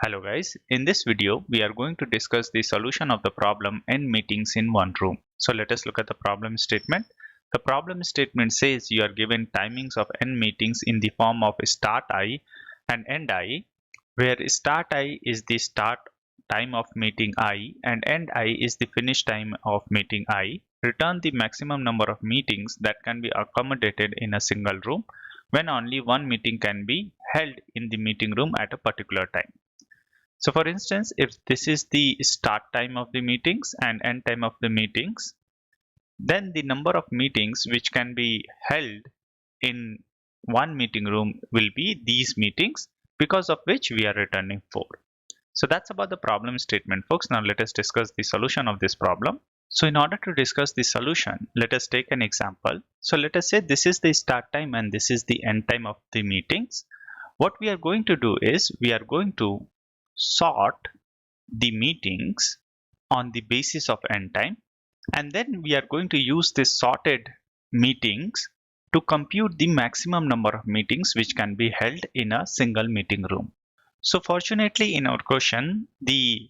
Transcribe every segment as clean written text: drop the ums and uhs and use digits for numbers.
Hello guys, in this video we are going to discuss the solution of the problem n meetings in one room. So let us look at the problem statement. The problem statement says you are given timings of n meetings in the form of start I and end I, where start I is the start time of meeting I and end I is the finish time of meeting I. Return the maximum number of meetings that can be accommodated in a single room when only one meeting can be held in the meeting room at a particular time. So for instance, if this is the start time of the meetings and end time of the meetings, then the number of meetings which can be held in one meeting room will be these meetings, because of which we are returning 4. So that's about the problem statement, folks. Now let us discuss the solution of this problem. So in order to discuss the solution, let us take an example. So let us say this is the start time and this is the end time of the meetings. What we are going to do is we are going to sort the meetings on the basis of end time, and then we are going to use this sorted meetings to compute the maximum number of meetings which can be held in a single meeting room. So fortunately in our question the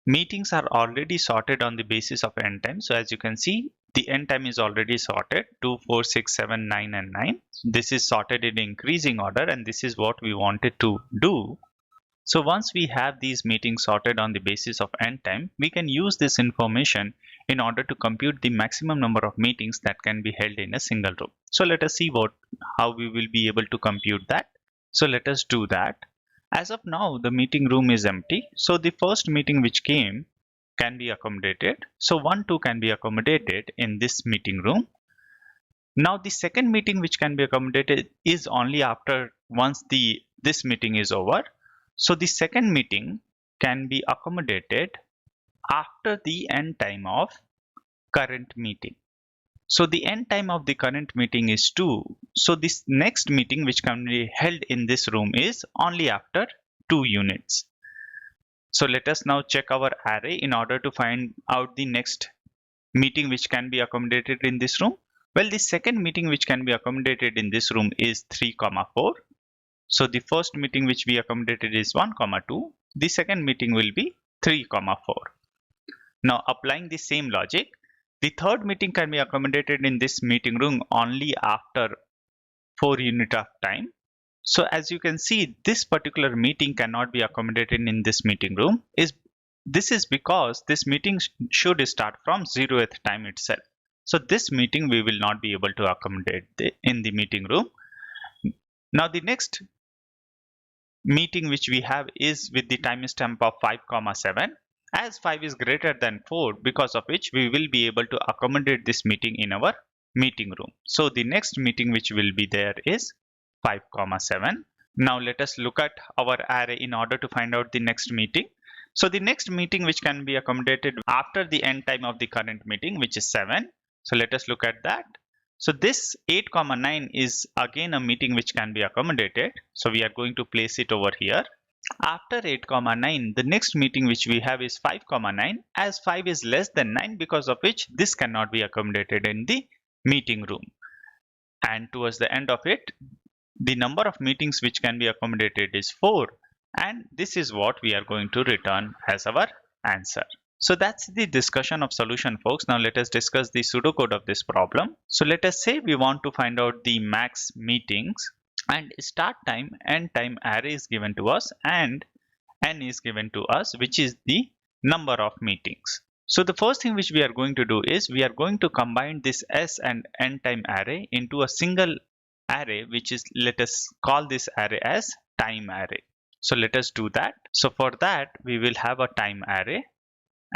meetings are already sorted on the basis of end time. So as you can see, the end time is already sorted 2, 4, 6, 7, 9 and 9. This is sorted in increasing order and this is what we wanted to do. So once we have these meetings sorted on the basis of end time, we can use this information in order to compute the maximum number of meetings that can be held in a single room. So let us see how we will be able to compute that. So let us do that. As of now, the meeting room is empty. So the first meeting which came can be accommodated. So 1, 2 can be accommodated in this meeting room. Now the second meeting which can be accommodated is only after once this meeting is over. So the second meeting can be accommodated after the end time of current meeting. So the end time of the current meeting is 2. So this next meeting which can be held in this room is only after 2 units. So let us now check our array in order to find out the next meeting which can be accommodated in this room. Well, the second meeting which can be accommodated in this room is 3, 4. So the first meeting which we accommodated is 1, 2. The second meeting will be 3, 4. Now applying the same logic, the third meeting can be accommodated in this meeting room only after 4 unit of time. So as you can see, this particular meeting cannot be accommodated in this meeting room. This is because this meeting should start from 0th time itself. So this meeting we will not be able to accommodate in the meeting room. Now the next meeting which we have is with the timestamp of 5, 7, as 5 is greater than 4, because of which we will be able to accommodate this meeting in our meeting room. So the next meeting which will be there is 5, 7. Now let us look at our array in order to find out the next meeting. So the next meeting which can be accommodated after the end time of the current meeting, which is 7. So let us look at that. So this 8, 9 is again a meeting which can be accommodated. So we are going to place it over here. After 8, 9, the next meeting which we have is 5, 9, as 5 is less than 9, because of which this cannot be accommodated in the meeting room. And towards the end of it, the number of meetings which can be accommodated is 4. And this is what we are going to return as our answer. So that's the discussion of solution, folks. Now let us discuss the pseudocode of this problem. So let us say we want to find out the max meetings, and start time, end time array is given to us, and n is given to us, which is the number of meetings. So the first thing which we are going to do is we are going to combine this s and n time array into a single array, which is, let us call this array as time array. So let us do that. So for that we will have a time array,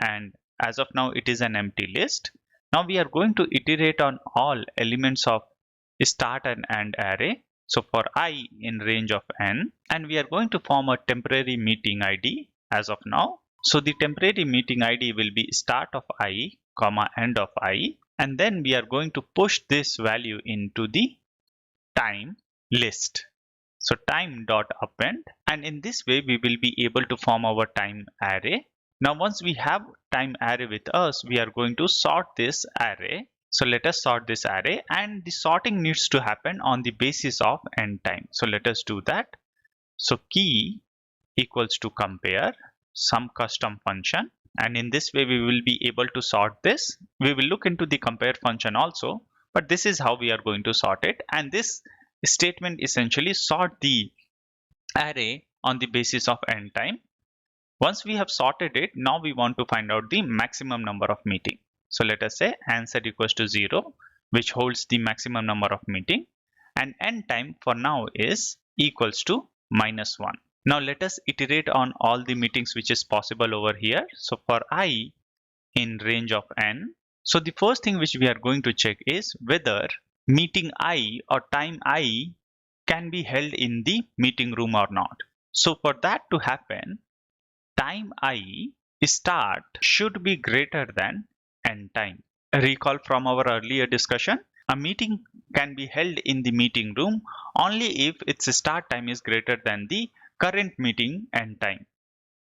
and as of now it is an empty list. Now we are going to iterate on all elements of start and end array. So for I in range of n, and we are going to form a temporary meeting ID as of now. So the temporary meeting ID will be start of I, end of I, and then we are going to push this value into the time list. So time dot append, and in this way we will be able to form our time array. Now once we have time array with us, we are going to sort this array. So let us sort this array, and the sorting needs to happen on the basis of end time. So let us do that. So key equals to compare some custom function, and in this way we will be able to sort this. We will look into the compare function also, but this is how we are going to sort it. And this statement essentially sort the array on the basis of end time. Once we have sorted it, now we want to find out the maximum number of meeting. So let us say answer equals to 0, which holds the maximum number of meeting, and end time for now is equals to -1. Now let us iterate on all the meetings which is possible over here. So for I in range of n, so the first thing which we are going to check is whether meeting I or time I can be held in the meeting room or not. So for that to happen, time I start should be greater than end time. Recall from our earlier discussion, a meeting can be held in the meeting room only if its start time is greater than the current meeting end time.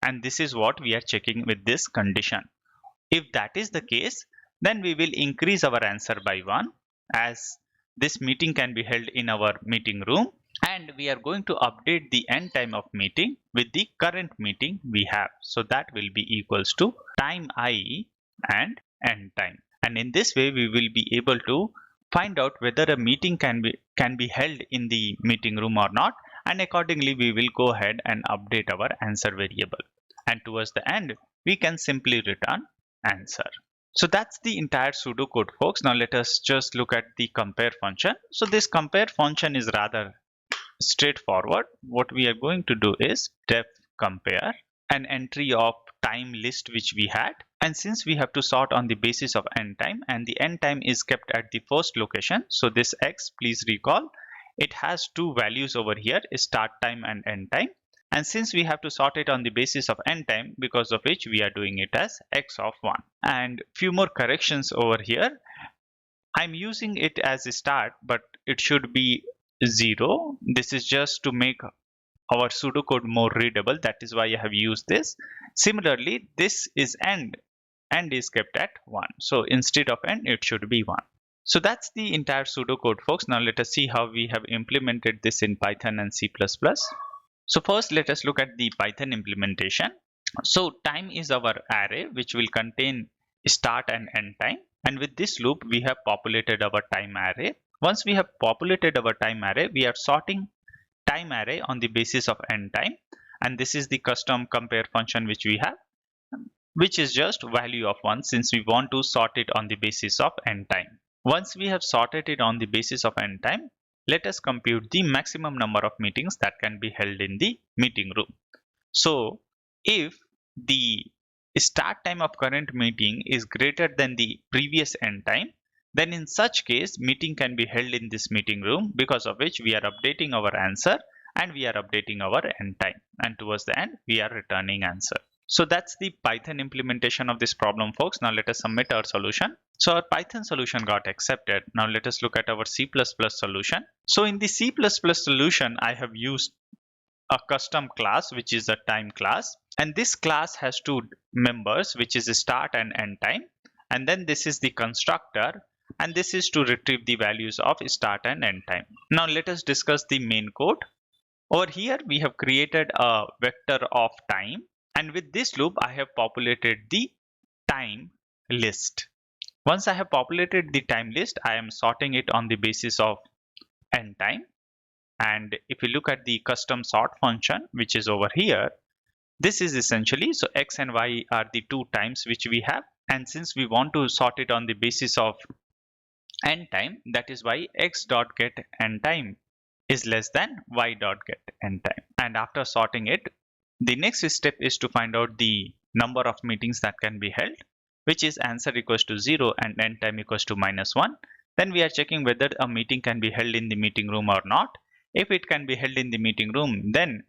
And this is what we are checking with this condition. If that is the case, then we will increase our answer by 1, as this meeting can be held in our meeting room, and we are going to update the end time of meeting with the current meeting we have. So that will be equals to time I and end time. And in this way we will be able to find out whether a meeting can be held in the meeting room or not, and accordingly we will go ahead and update our answer variable, and towards the end we can simply return answer. So that's the entire pseudocode, folks. Now let us just look at the compare function. So this compare function is rather straightforward. What we are going to do is def compare an entry of time list which we had, and since we have to sort on the basis of end time, and the end time is kept at the first location, so this x, please recall, it has two values over here, start time and end time. And since we have to sort it on the basis of end time, because of which we are doing it as x of 1. And few more corrections over here. I'm using it as a start, but it should be 0. This is just to make our pseudocode more readable. That is why I have used this. Similarly, this is end. End is kept at 1. So instead of end, it should be 1. So that's the entire pseudocode, folks. Now let us see how we have implemented this in Python and C++. So first let us look at the Python implementation. So time is our array which will contain start and end time, and with this loop we have populated our time array. Once we have populated our time array, we are sorting time array on the basis of end time, and this is the custom compare function which we have, which is just value of 1, since we want to sort it on the basis of end time. Once we have sorted it on the basis of end time, let us compute the maximum number of meetings that can be held in the meeting room. So if the start time of current meeting is greater than the previous end time, then in such case meeting can be held in this meeting room, because of which we are updating our answer and we are updating our end time, and towards the end we are returning answer. So that's the Python implementation of this problem, folks. Now let us submit our solution. So our Python solution got accepted. Now let us look at our C++ solution. So in the C++ solution, I have used a custom class which is a time class, and this class has two members, which is start and end time, and then this is the constructor, and this is to retrieve the values of start and end time. Now let us discuss the main code. Over here we have created a vector of time, and with this loop I have populated the time list. Once I have populated the time list, I am sorting it on the basis of end time. And if you look at the custom sort function which is over here, this is essentially, so x and y are the two times which we have, and since we want to sort it on the basis of end time, that is why x dot get end time is less than y dot get end time. And after sorting it, the next step is to find out the number of meetings that can be held, which is answer equals to 0 and end time equals to -1. Then we are checking whether a meeting can be held in the meeting room or not. If it can be held in the meeting room, then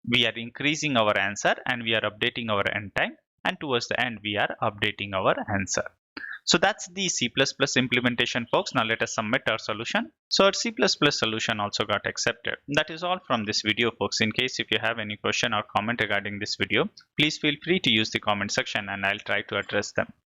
we are increasing our answer and we are updating our end time, and towards the end we are updating our answer. So that's the C++ implementation, folks. Now let us submit our solution. So our C++ solution also got accepted. That is all from this video, folks. In case if you have any question or comment regarding this video, please feel free to use the comment section and I'll try to address them.